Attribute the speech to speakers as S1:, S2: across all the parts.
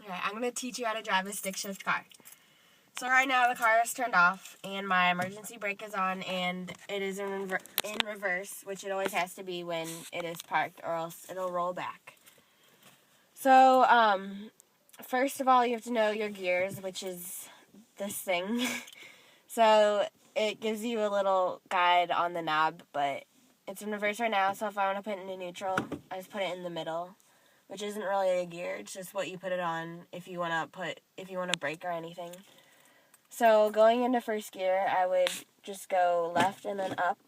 S1: Okay, I'm going to teach you how to drive a stick shift car. So right now the car is turned off and my emergency brake is on and it is in reverse, which it always has to be when it is parked or else it'll roll back. So first of all you have to know your gears, which is this thing. So it gives you a little guide on the knob, but it's in reverse right now, so if I want to put it into neutral, I just put it in the middle, which isn't really a gear, it's just what you put it on if you want to brake or anything. So going into first gear, I would just go left and then up.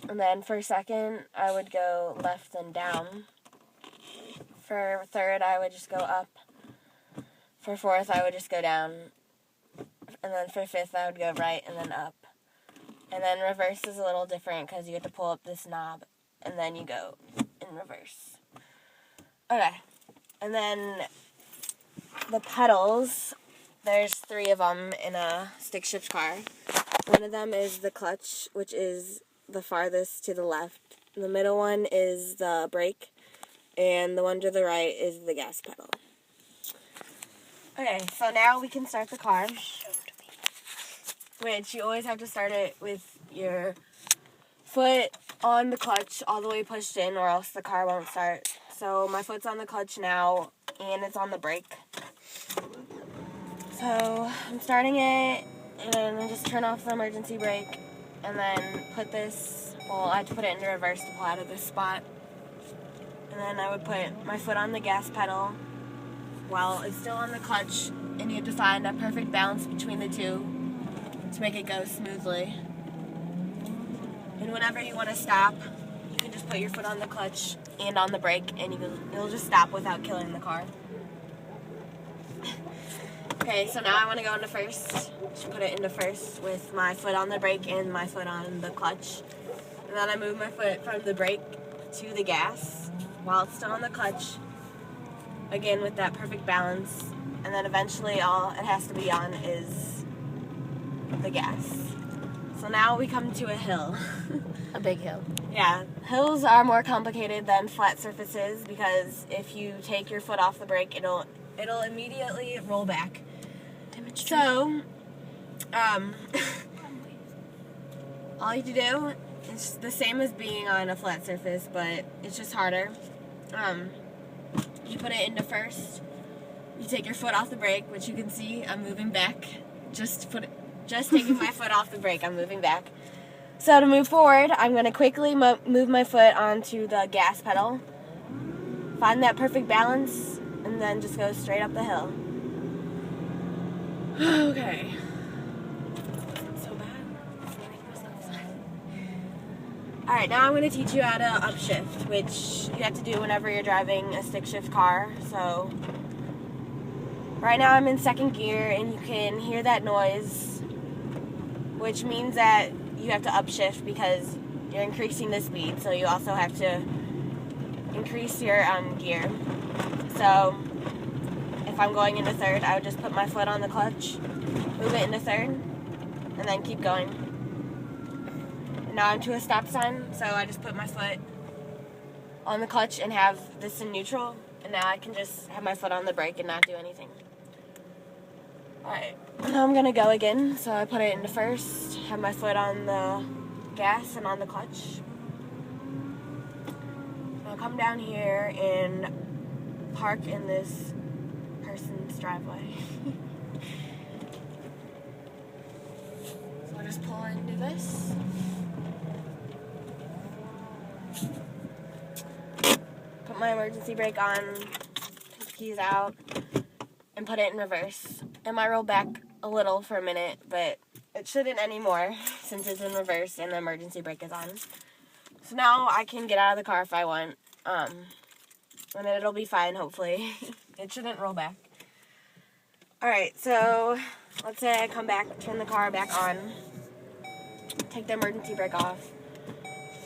S1: And then for second, I would go left and down. For third, I would just go up. For fourth, I would just go down. And then for fifth, I would go right and then up. And then reverse is a little different because you have to pull up this knob. And then you go in reverse. Okay. And then the pedals, there's 3 of them in a stick shift car. One of them is the clutch, which is the farthest to the left. The middle one is the brake. And the one to the right is the gas pedal. Okay, so now we can start the car. Which you always have to start it with your foot on the clutch all the way pushed in or else the car won't start. So my foot's on the clutch now and it's on the brake. So I'm starting it and then I just turn off the emergency brake and then put this, well I have to put it into reverse to pull out of this spot. And then I would put my foot on the gas pedal while it's still on the clutch, and you have to find a perfect balance between the two to make it go smoothly. And whenever you want to stop, you can just put your foot on the clutch and on the brake and you'll just stop without killing the car. Okay, so now I want to go into first. Just put it into first with my foot on the brake and my foot on the clutch. And then I move my foot from the brake to the gas while it's still on the clutch. Again with that perfect balance. And then eventually all it has to be on is the gas. So now we come to a hill.
S2: A big hill.
S1: Yeah, hills are more complicated than flat surfaces because if you take your foot off the brake, it'll immediately roll back. So, all you have to do is the same as being on a flat surface, but it's just harder. You put it into first. You take your foot off the brake, which you can see I'm moving back. Just taking my foot off the brake, I'm moving back. So to move forward, I'm going to quickly move my foot onto the gas pedal, find that perfect balance, and then just go straight up the hill. Okay. So bad. Alright, now I'm going to teach you how to upshift, which you have to do whenever you're driving a stick shift car. So right now I'm in second gear and you can hear that noise, which means that you have to upshift because you're increasing the speed, so you also have to increase your gear. So if I'm going into third, I would just put my foot on the clutch, move it into third, and then keep going. And now I'm to a stop sign, so I just put my foot on the clutch and have this in neutral, and now I can just have my foot on the brake and not do anything. Alright, now I'm going to go again, so I put it into first, have my foot on the gas and on the clutch. I'll come down here and park in this person's driveway. So I'll just pull into this. Put my emergency brake on, take the keys out, and put it in reverse. It might roll back a little for a minute, but it shouldn't anymore since it's in reverse and the emergency brake is on. So now I can get out of the car if I want, and it'll be fine, hopefully. It shouldn't roll back. Alright, so let's say I come back, turn the car back on, take the emergency brake off,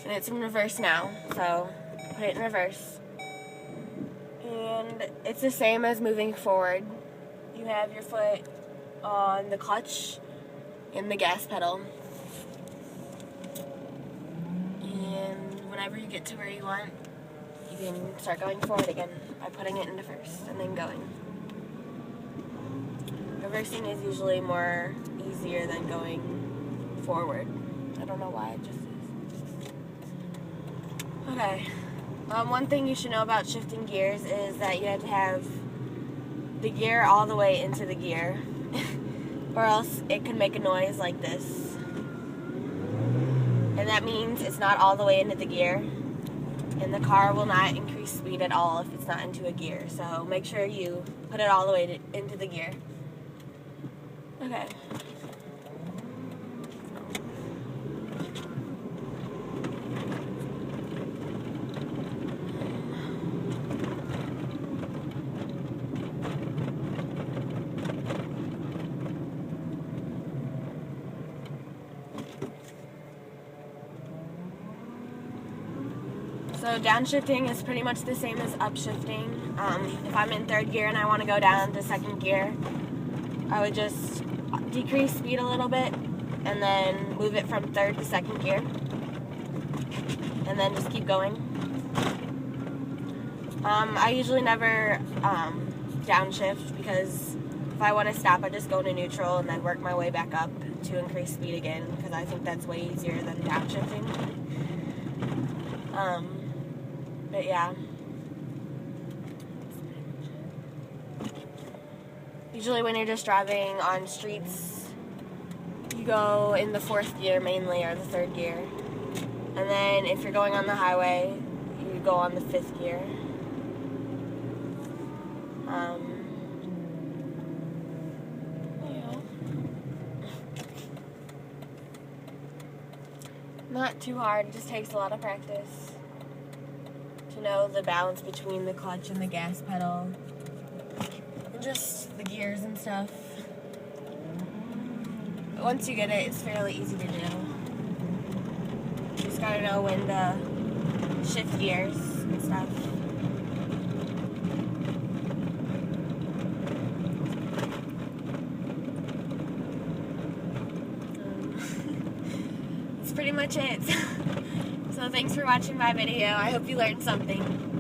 S1: and it's in reverse now, so put it in reverse. And it's the same as moving forward. You have your foot on the clutch and the gas pedal. And whenever you get to where you want, you can start going forward again by putting it into first and then going. Reversing is usually more easier than going forward. I don't know why it just is. Okay. One thing you should know about shifting gears is that you have to have the gear all the way into the gear, or else it can make a noise like this. And that means it's not all the way into the gear, and the car will not increase speed at all if it's not into a gear. So make sure you put it all the way into the gear. Okay. So downshifting is pretty much the same as upshifting. If I'm in third gear and I want to go down to second gear, I would just decrease speed a little bit and then move it from third to second gear, and then just keep going. I usually never downshift, because if I want to stop, I just go to neutral and then work my way back up to increase speed again, because I think that's way easier than downshifting. But yeah. Usually when you're just driving on streets, you go in the fourth gear mainly, or the third gear. And then if you're going on the highway, you go on the fifth gear. Yeah. Not too hard, it just takes a lot of practice to know the balance between the clutch and the gas pedal, and just the gears and stuff. But once you get it, it's fairly easy to do. You just gotta know when to shift gears and stuff. That's pretty much it. So thanks for watching my video. I hope you learned something.